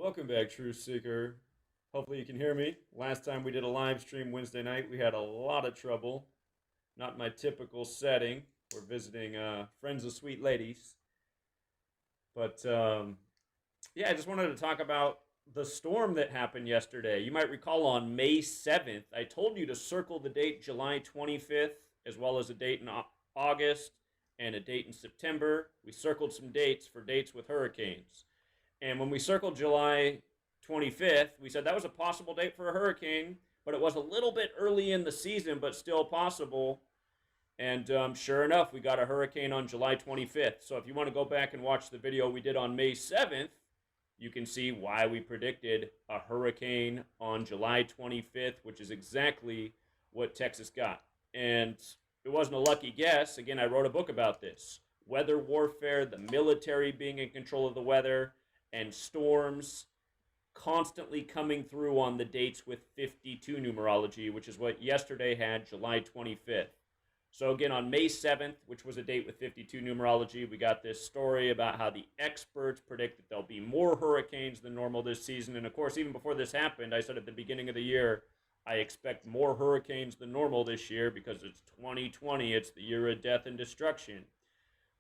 Welcome back, Truth Seeker. Hopefully, you can hear me. Last time we did a live stream Wednesday night, we had a lot of trouble. Not my typical setting. We're visiting friends of sweet ladies. But yeah, I just wanted to talk about the storm that happened yesterday. You might recall on May 7th, I told you to circle the date July 25th, as well as a date in August and a date in September. We circled some dates for dates with hurricanes. And when we circled July 25th, we said that was a possible date for a hurricane, but it was a little bit early in the season, but still possible. And sure enough, we got a hurricane on July 25th. So if you want to go back and watch the video we did on May 7th, you can see why we predicted a hurricane on July 25th, which is exactly what Texas got. And it wasn't a lucky guess. Again, I wrote a book about this. Weather warfare, the military being in control of the weather, and storms constantly coming through on the dates with 52 numerology, which is what yesterday had, July 25th. So again, on May 7th, which was a date with 52 numerology, we got this story about how the experts predict that there'll be more hurricanes than normal this season. And of course, even before this happened, I said at the beginning of the year, I expect more hurricanes than normal this year because it's 2020. It's the year of death and destruction.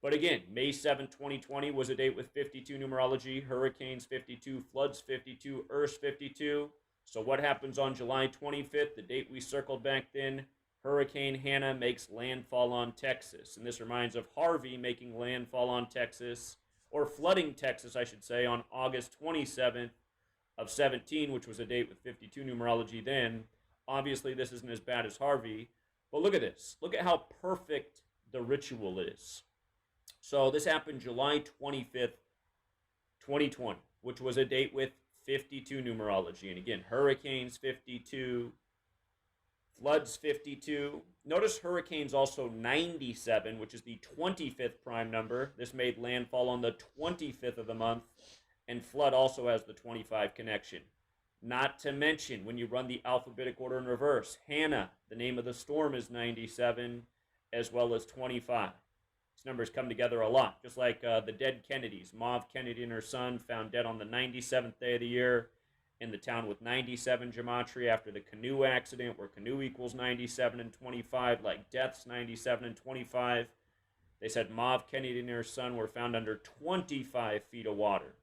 But again, May 7th, 2020 was a date with 52 numerology, hurricanes 52, floods 52, earths 52. So what happens on July 25th, the date we circled back then? Hurricane Hanna makes landfall on Texas. And this reminds of Harvey making landfall on Texas, or flooding Texas, I should say, on August 27th of 17, which was a date with 52 numerology then. Obviously, this isn't as bad as Harvey. But look at this. Look at how perfect the ritual is. So this happened July 25th, 2020, which was a date with 52 numerology. And again, hurricanes 52, floods 52. Notice hurricanes also 97, which is the 25th prime number. This made landfall on the 25th of the month. And flood also has the 25 connection. Not to mention, when you run the alphabetic order in reverse, Hanna, the name of the storm, is 97, as well as 25. These numbers come together a lot, just like the dead Kennedys. M.o.r. Kennedy and her son found dead on the 97th day of the year in the town with 97 Gematria after the canoe accident, where canoe equals 97 and 25, like deaths 97 and 25. They said M.o.r. Kennedy and her son were found under 25 feet of water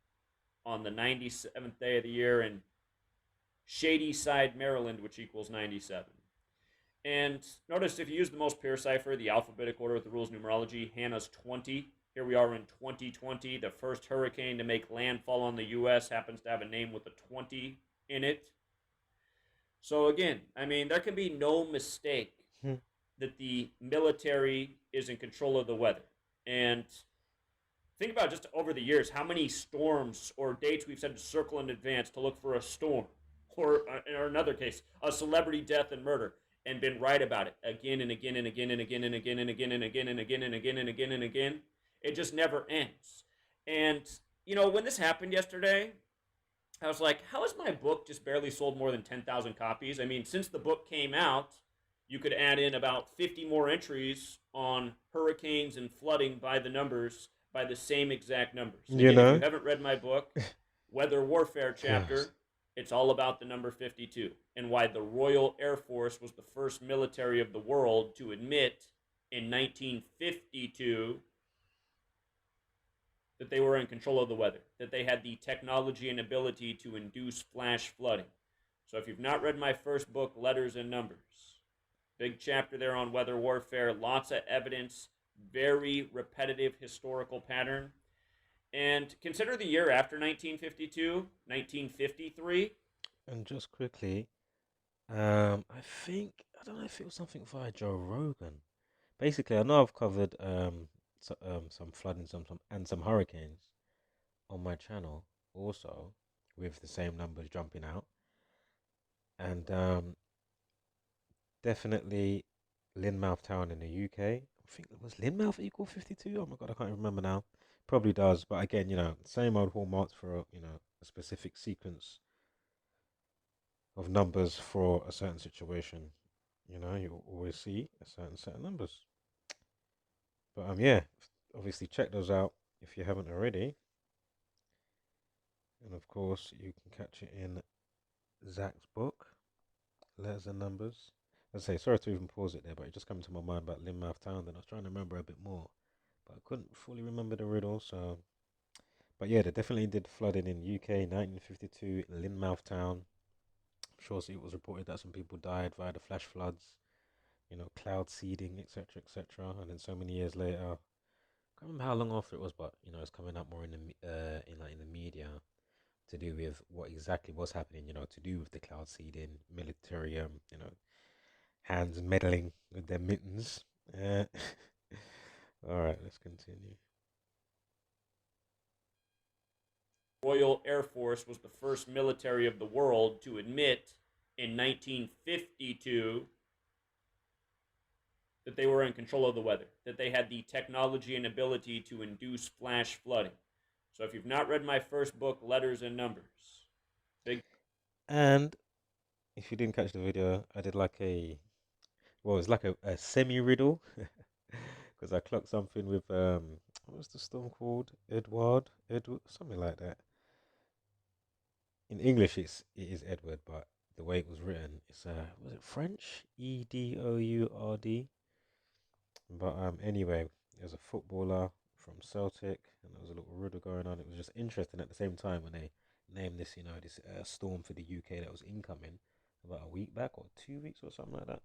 on the 97th day of the year in Shadyside, Maryland, which equals 97. And notice if you use the most pure cipher, the alphabetic order with the rules of numerology, Hanna's 20. Here we are in 2020. The first hurricane to make landfall on the U.S. happens to have a name with a 20 in it. So again, I mean, there can be no mistake that the military is in control of the weather. And think about just over the years how many storms or dates we've said to circle in advance to look for a storm. Or in another case, a celebrity death and murder. And been right about it again and again and again and again and again and again and again and again and again and again and again. It just never ends. And, you know, when this happened yesterday, I was like, how has my book just barely sold more than 10,000 copies? I mean, since the book came out, you could add in about 50 more entries on hurricanes and flooding by the numbers, by the same exact numbers. And again, if you haven't read my book, Weather Warfare chapter, it's all about the number 52 and why the Royal Air Force was the first military of the world to admit in 1952 that they were in control of the weather, that they had the technology and ability to induce flash flooding. So if you've not read my first book, Letters and Numbers, big chapter there on weather warfare, lots of evidence, very repetitive historical pattern. And consider the year after 1952, 1953. And just quickly, I don't know if it was something via Joe Rogan. Basically, I know I've covered some flooding, some hurricanes on my channel also, with the same numbers jumping out, and definitely Lynmouth Town in the UK. I think it was Lynmouth equal 52. Oh my god, I can't remember now. Probably does, but again, same old hallmarks for a specific sequence of numbers for a certain situation. You always see a certain set of numbers. But yeah, obviously check those out if you haven't already. And of course, you can catch it in Zach's book, Letters and Numbers. As I say, sorry to even pause it there, but it just came to my mind about Lynmouth Town. Then I was trying to remember a bit more, but I couldn't fully remember the riddle. So, but yeah, they definitely did flooding in UK 1952, Lynmouth Town. I'm sure it was reported that some people died via the flash floods, cloud seeding, etc., etc. And then so many years later, I can't remember how long after it was, but it's coming up more in the media to do with what exactly was happening. To do with the cloud seeding, military, hands meddling with their mittens. Uh, all right, let's continue. Royal Air Force was the first military of the world to admit in 1952 that they were in control of the weather, that they had the technology and ability to induce flash flooding. So if you've not read my first book, Letters and Numbers, big. And if you didn't catch the video, I did it's like a semi riddle because I clocked something with what was the storm called? Edward, something like that. In English, it is Edward, but the way it was written, it's was it French? Edourd. But anyway, there's a footballer from Celtic, and there was a little riddle going on. It was just interesting at the same time when they named this, this storm for the UK that was incoming about a week back or 2 weeks or something like that.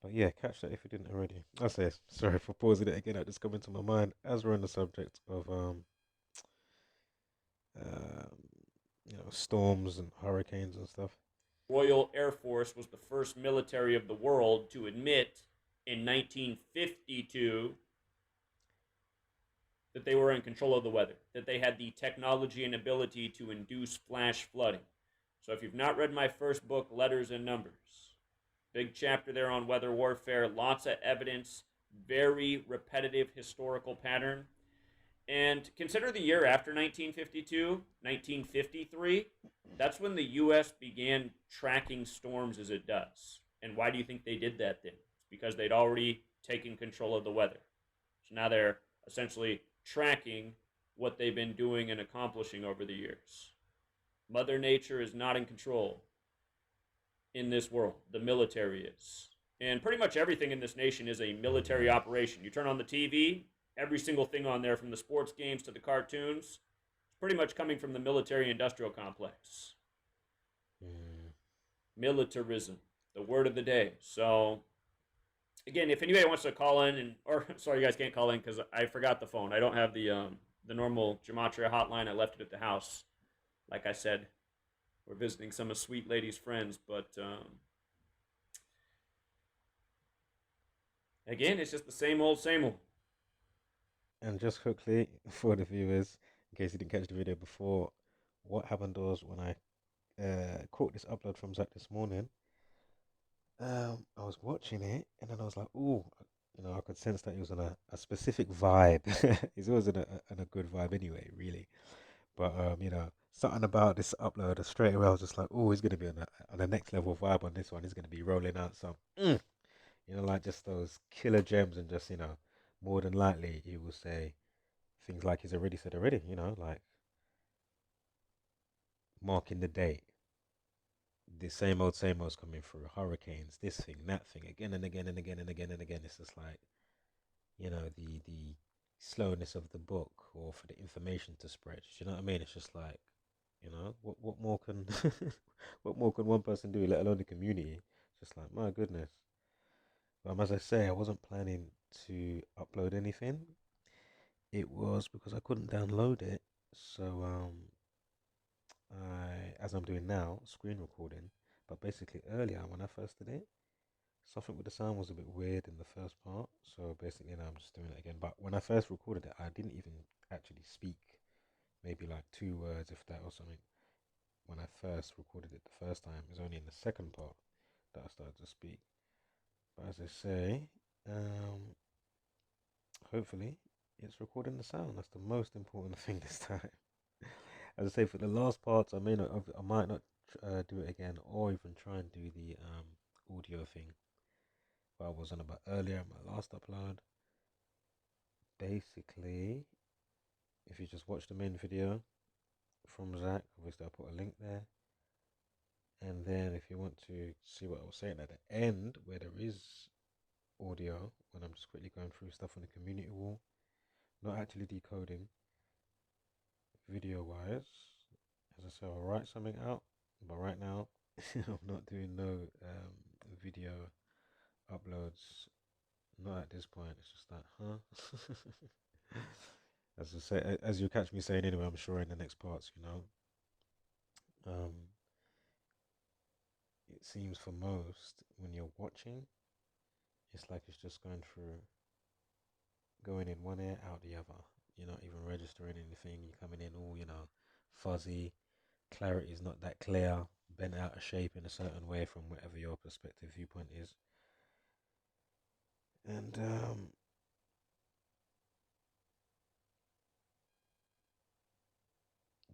But yeah, catch that if you didn't already. I say sorry for pausing it again. That just come into my mind as we're on the subject of um storms and hurricanes and stuff. Royal Air Force was the first military of the world to admit in 1952 that they were in control of the weather, that they had the technology and ability to induce flash flooding. So if you've not read my first book, Letters and Numbers, big chapter there on weather warfare, lots of evidence, very repetitive historical pattern. And consider the year after 1952, 1953. That's when the U.S. began tracking storms as it does. And why do you think they did that then? It's because they'd already taken control of the weather. So now they're essentially tracking what they've been doing and accomplishing over the years. Mother Nature is not in control in this world. The military is. And pretty much everything in this nation is a military operation. You turn on the TV, every single thing on there, from the sports games to the cartoons, is pretty much coming from the military industrial complex. Mm. Militarism, the word of the day. So, again, if anybody wants to call in, or sorry, you guys can't call in because I forgot the phone. I don't have the normal Gematria hotline. I left it at the house. Like I said, we're visiting some of Sweet Lady's friends, but again, it's just the same old, same old. And just quickly for the viewers, in case you didn't catch the video before, what happened was when I caught this upload from Zach this morning. I was watching it and then I was like, "Ooh," I could sense that he was on a specific vibe. He's always in a good vibe anyway, really. But something about this upload, straight away I was just like, "Oh, he's gonna be on the next level vibe on this one. He's gonna be rolling out some, like just those killer gems, and just more than likely he will say things like he's already said already. Like marking the date, the same old's coming through. Hurricanes, this thing, that thing, again and again and again and again and again. It's just like the slowness of the book, or for the information to spread. Do you know what I mean? It's just like, what more can what more can one person do, let alone the community? Just like, my goodness. As I say, I wasn't planning to upload anything. It was because I couldn't download it. So as I'm doing now, screen recording. But basically earlier when I first did it, something with the sound was a bit weird in the first part. So basically now I'm just doing it again. But when I first recorded it, I didn't even actually speak. Maybe like 2 words, if that, or something. When I first recorded it the first time, it was only in the second part that I started to speak. But as I say, um, hopefully it's recording the sound. That's the most important thing this time. As I say, for the last parts, I might not do it again, or even try and do the audio thing that I was on about earlier in my last upload. Basically, if you just watch the main video, from Zach. Obviously, I'll put a link there. And then if you want to see what I was saying at the end, where there is audio, when I'm just quickly going through stuff on the community wall, not actually decoding video wise. As I said, I'll write something out, but right now I'm not doing no video uploads. Not at this point. It's just like, huh? As I say, as you catch me saying anyway, I'm sure in the next parts, it seems for most when you're watching, it's like it's just going in one ear, out the other. You're not even registering anything. You're coming in all, fuzzy. Clarity is not that clear, bent out of shape in a certain way from whatever your perspective viewpoint is. And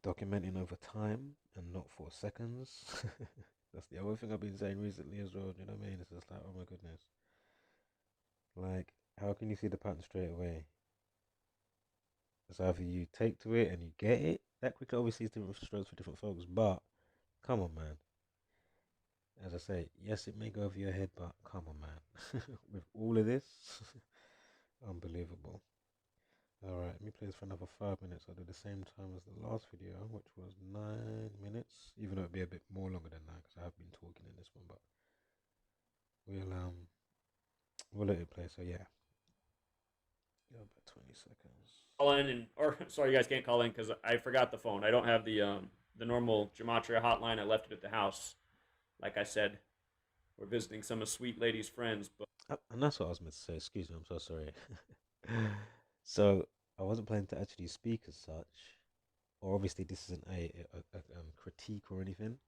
documenting over time and not for seconds. That's the other thing I've been saying recently as well. You know what I mean? It's just like, oh my goodness. Like, how can you see the pattern straight away? It's either you take to it and you get it that quickly. Obviously, it's different strokes for different folks, but come on, man. As I say, yes, it may go over your head, but come on, man. With all of this, unbelievable. Alright, let me play this for another 5 minutes. I'll do the same time as the last video, which was 9 minutes. Even though it'll be a bit more longer than that, because I have been talking in this one, but we'll let it play. So yeah, about 20 seconds. Call in or sorry, you guys can't call in because I forgot the phone. I don't have the normal Gematria hotline. I left it at the house. Like I said, we're visiting some of Sweet Lady's friends, but And that's what I was meant to say. Excuse me, I'm so sorry. So I wasn't planning to actually speak as such, or obviously this isn't a critique or anything.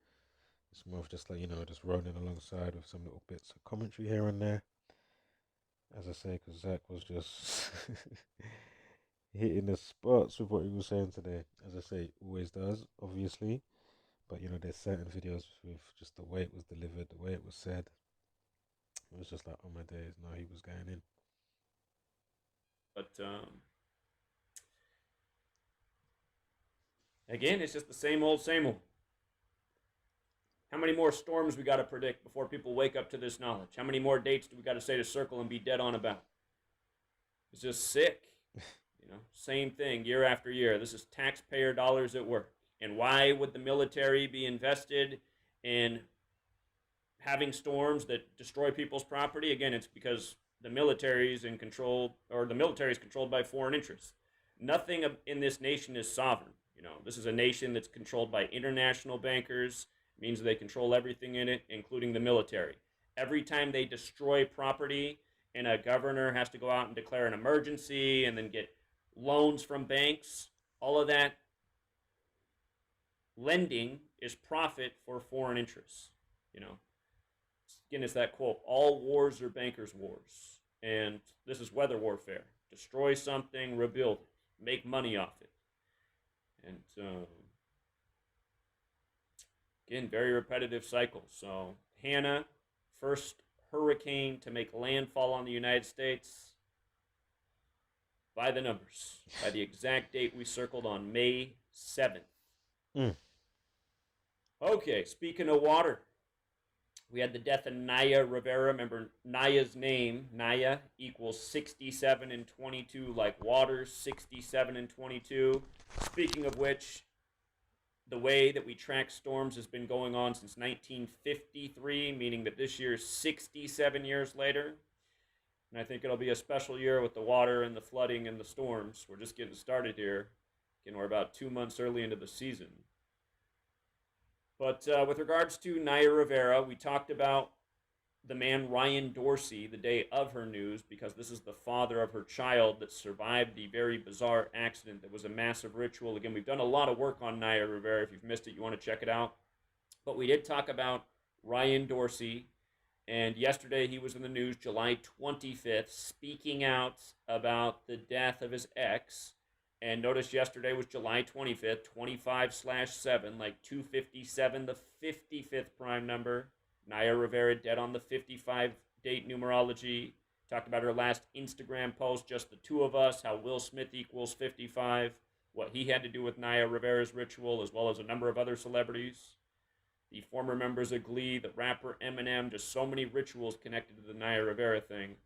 It's more of just like just rolling alongside with some little bits of commentary here and there. As I say, because Zach was just hitting the spots with what he was saying today. As I say, always does, obviously. But there's certain videos with just the way it was delivered, the way it was said. It was just like, oh my days, no, he was going in. but again, it's just the same old, same old. How many more storms we got to predict before people wake up to this knowledge? How many more dates do we got to say to circle and be dead on about? It's just sick. Same thing year after year. This is taxpayer dollars at work. And why would the military be invested in having storms that destroy people's property? Again, it's because the military is in control, or the military is controlled by foreign interests. Nothing in this nation is sovereign. This is a nation that's controlled by international bankers. It means they control everything in it, including the military. Every time they destroy property, and a governor has to go out and declare an emergency and then get loans from banks, all of that lending is profit for foreign interests. You know, again, it's that quote: "All wars are bankers' wars," and this is weather warfare. Destroy something, rebuild it, make money off it, and again, very repetitive cycle. So Hanna, first hurricane to make landfall on the United States, by the numbers, by the exact date we circled on May 7th. Mm. Okay, speaking of water, we had the death of Naya Rivera. Remember, Naya's name, Naya, equals 67 and 22, like water, 67 and 22. Speaking of which, the way that we track storms has been going on since 1953, meaning that this year is 67 years later. And I think it'll be a special year with the water and the flooding and the storms. We're just getting started here. Again, we're about 2 months early into the season. But with regards to Naya Rivera, we talked about the man Ryan Dorsey the day of her news, because this is the father of her child that survived the very bizarre accident that was a massive ritual. Again, we've done a lot of work on Naya Rivera. If you've missed it, you want to check it out. But we did talk about Ryan Dorsey, and yesterday he was in the news, July 25th, speaking out about the death of his ex. And notice yesterday was July 25th, 25/7, like 257, the 55th prime number. Naya Rivera dead on the 55 date numerology. Talked about her last Instagram post, just the two of us, how Will Smith equals 55. what he had to do with Naya Rivera's ritual, as well as a number of other celebrities. The former members of Glee, the rapper Eminem, just so many rituals connected to the Naya Rivera thing.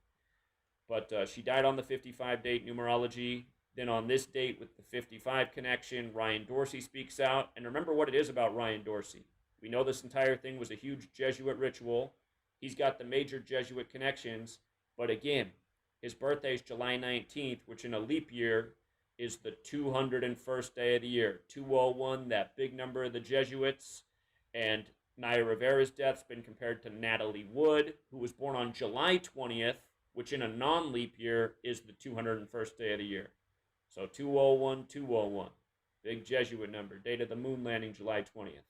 But she died on the 55 date numerology. Then on this date with the 55 connection, Ryan Dorsey speaks out. And remember what it is about Ryan Dorsey. We know this entire thing was a huge Jesuit ritual. He's got the major Jesuit connections. But again, his birthday is July 19th, which in a leap year is the 201st day of the year. 201, that big number of the Jesuits. And Naya Rivera's death's been compared to Natalie Wood, who was born on July 20th, which in a non-leap year is the 201st day of the year. So 201, 201. Big Jesuit number. Date of the moon landing, July 20th.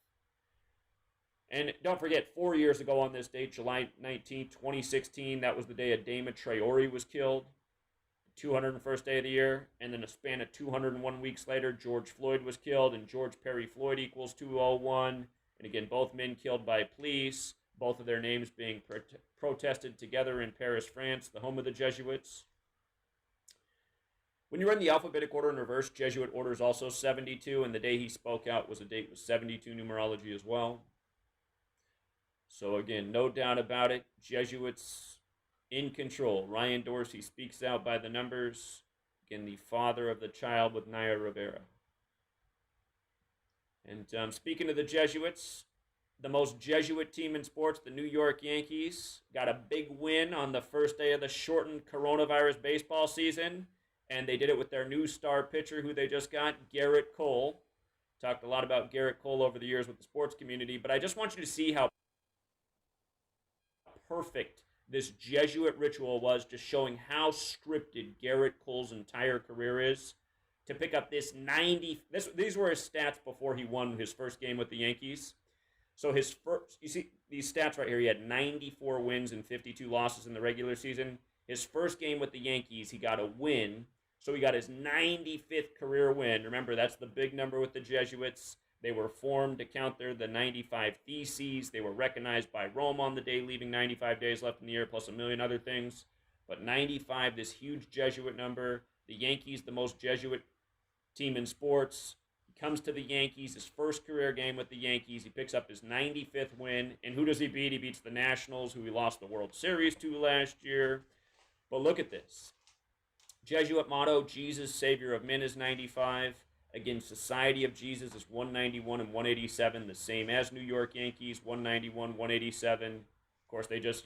And don't forget, 4 years ago on this date, July 19th, 2016, that was the day a Gematria was killed. 201st day of the year. And then a span of 201 weeks later, George Floyd was killed, and George Perry Floyd equals 201. And again, both men killed by police, both of their names being protested together in Paris, France, the home of the Jesuits. When you run the alphabetic order in reverse, Jesuit order is also 72, and the day he spoke out was a date with 72 numerology as well. So again, no doubt about it, Jesuits in control. Ryan Dorsey speaks out by the numbers. Again, the father of the child with Naya Rivera. And speaking of the Jesuits, the most Jesuit team in sports, the New York Yankees, got a big win on the first day of the shortened coronavirus baseball season. And they did it with their new star pitcher who they just got, Gerrit Cole. Talked a lot about Gerrit Cole over the years with the sports community, but I just want you to see how perfect this Jesuit ritual was, just showing how scripted Gerrit Cole's entire career is. To pick up this 90, these were his stats before he won his first game with the Yankees. So his first, you see these stats right here, he had 94 wins and 52 losses in the regular season. His first game with the Yankees, he got a win. So he got his 95th career win. Remember, that's the big number with the Jesuits. They were formed to counter the 95 Theses. They were recognized by Rome on the day, leaving 95 days left in the year, plus a million other things. But 95, this huge Jesuit number. The Yankees, the most Jesuit team in sports. He comes to the Yankees, his first career game with the Yankees. He picks up his 95th win. And who does he beat? He beats the Nationals, who he lost the World Series to last year. But look at this. Jesuit motto, Jesus, Savior of Men, is 95. Again, Society of Jesus is 191 and 187, the same as New York Yankees, 191, 187. Of course, they just,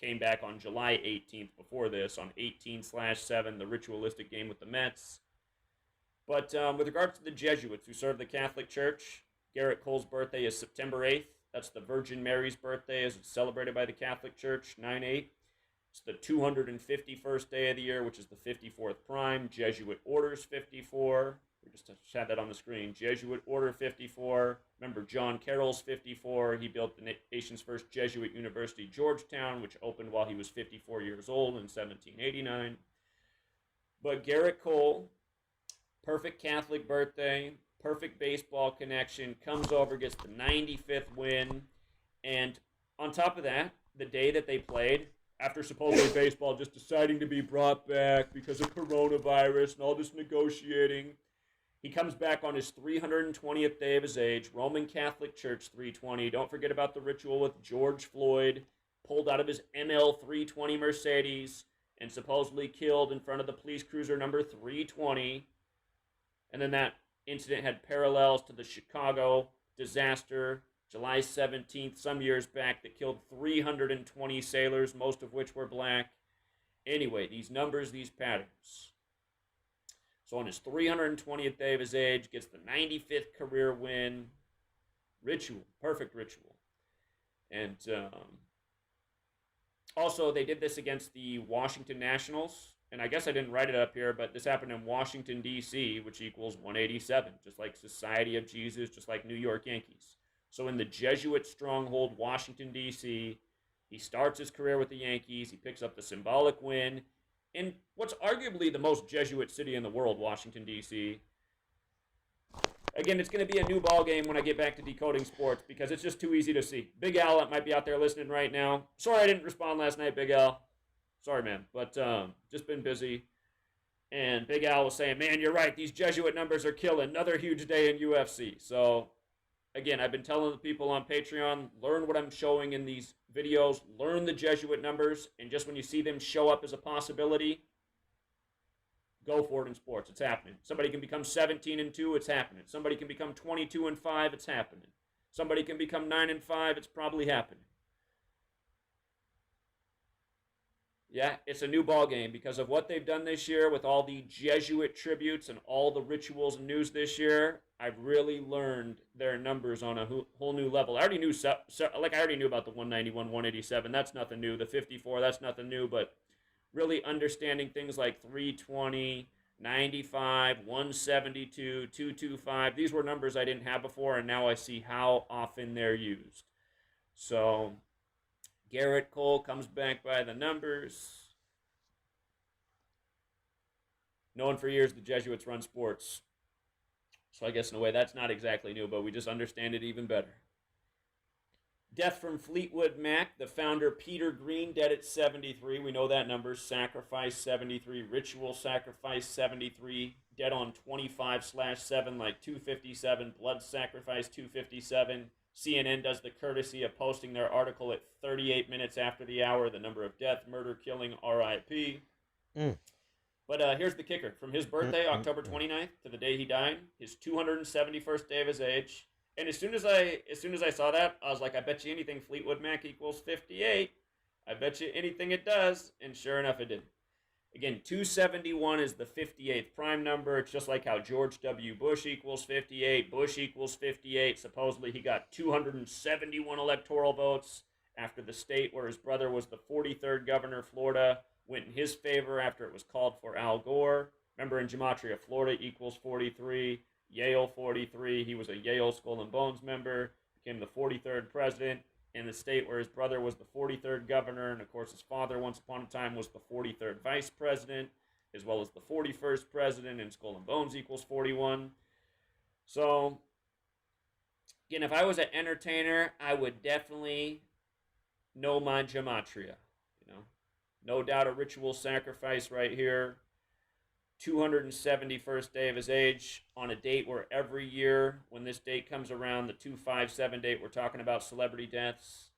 came back on July 18th before this, on 18/7, the ritualistic game with the Mets. But with regards to the Jesuits who serve the Catholic Church, Gerrit Cole's birthday is September 8th. That's the Virgin Mary's birthday, as it's celebrated by the Catholic Church, 9/8. It's the 251st day of the year, which is the 54th prime. Jesuit Order's 54. We just had that on the screen. Jesuit Order 54. Remember, John Carroll's 54. He built the nation's first Jesuit university, Georgetown, which opened while he was 54 years old in 1789. But Gerrit Cole, perfect Catholic birthday, perfect baseball connection, comes over, gets the 95th win. And on top of that, the day that they played, after supposedly baseball just deciding to be brought back because of coronavirus and all this negotiating, he comes back on his 320th day of his age, Roman Catholic Church 320. Don't forget about the ritual with George Floyd, pulled out of his ML 320 Mercedes and supposedly killed in front of the police cruiser number 320. And then that incident had parallels to the Chicago disaster, July 17th, some years back, that killed 320 sailors, most of which were black. Anyway, these numbers, these patterns. So on his 320th day of his age, gets the 95th career win. Ritual, perfect ritual. And also, they did this against the Washington Nationals. And I guess I didn't write it up here, but this happened in Washington, D.C., which equals 187, just like Society of Jesus, just like New York Yankees. So in the Jesuit stronghold, Washington, D.C., he starts his career with the Yankees. He picks up the symbolic win in what's arguably the most Jesuit city in the world, Washington, D.C. Again, it's going to be a new ball game when I get back to decoding sports because it's just too easy to see. Big Al might be out there listening right now. Sorry I didn't respond last night, Big Al. Sorry, man, but just been busy. And Big Al was saying, man, you're right. These Jesuit numbers are killing. Another huge day in UFC. So, again, I've been telling the people on Patreon, learn what I'm showing in these videos, learn the Jesuit numbers, and just when you see them show up as a possibility, go for it in sports. It's happening. Somebody can become 17-2. It's happening. Somebody can become 22-5. It's happening. Somebody can become 9-5. It's probably happening. Yeah, it's a new ball game because of what they've done this year with all the Jesuit tributes and all the rituals and news this year. I've really learned their numbers on a whole new level. I already knew, like I already knew about the 191, 187. That's nothing new. The 54, that's nothing new. But really understanding things like 320, 95, 172, 225. These were numbers I didn't have before, and now I see how often they're used. So Garrett Cole comes back by the numbers. Known for years, the Jesuits run sports. So I guess in a way that's not exactly new, but we just understand it even better. Death from Fleetwood Mac, the founder Peter Green, dead at 73. We know that number. Sacrifice 73. Ritual sacrifice 73. Dead on 25/7, like 257. Blood sacrifice 257. CNN does the courtesy of posting their article at 38 minutes after the hour. The number of death, murder, killing, RIP. Mm. But here's the kicker. From his birthday, October 29th, to the day he died, his 271st day of his age. And as soon as I saw that, I was like, I bet you anything Fleetwood Mac equals 58. I bet you anything it does. And sure enough, it did. Again, 271 is the 58th prime number. It's just like how George W. Bush equals 58. Bush equals 58. Supposedly he got 271 electoral votes after the state where his brother was the 43rd governor, Florida, went in his favor after it was called for Al Gore. Remember in Gematria, Florida equals 43, Yale 43. He was a Yale Skull and Bones member, became the 43rd president in the state where his brother was the 43rd governor, and of course his father once upon a time was the 43rd vice president, as well as the 41st president, and Skull and Bones equals 41. So, again, if I was an entertainer, I would definitely know my Gematria. No doubt a ritual sacrifice right here. 271st day of his age on a date where every year when this date comes around, the 257 date, we're talking about celebrity deaths,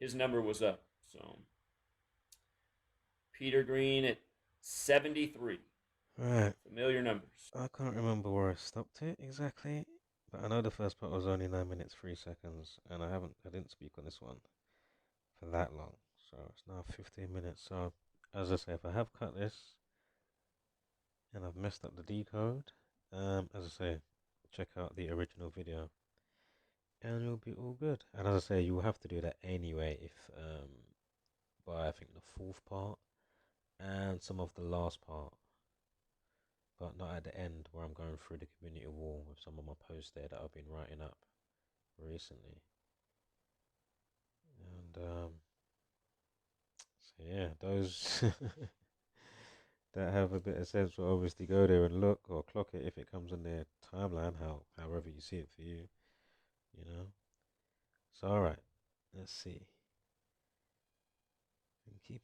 his number was up. So Peter Green at 73. Right. Familiar numbers. I can't remember where I stopped it exactly, but I know the first part was only 9 minutes 3 seconds, and I didn't speak on this one for that long. So it's now 15 minutes. So as I say, if I have cut this and I've messed up the decode, as I say, check out the original video and you'll be all good. And as I say, you will have to do that anyway if by I think the fourth part and some of the last part, but not at the end where I'm going through the community wall with some of my posts there that I've been writing up recently. And so yeah, those that have a bit of sense will obviously go there and look or clock it if it comes in their timeline, however you see it for you, you know. So alright, let's see. And keep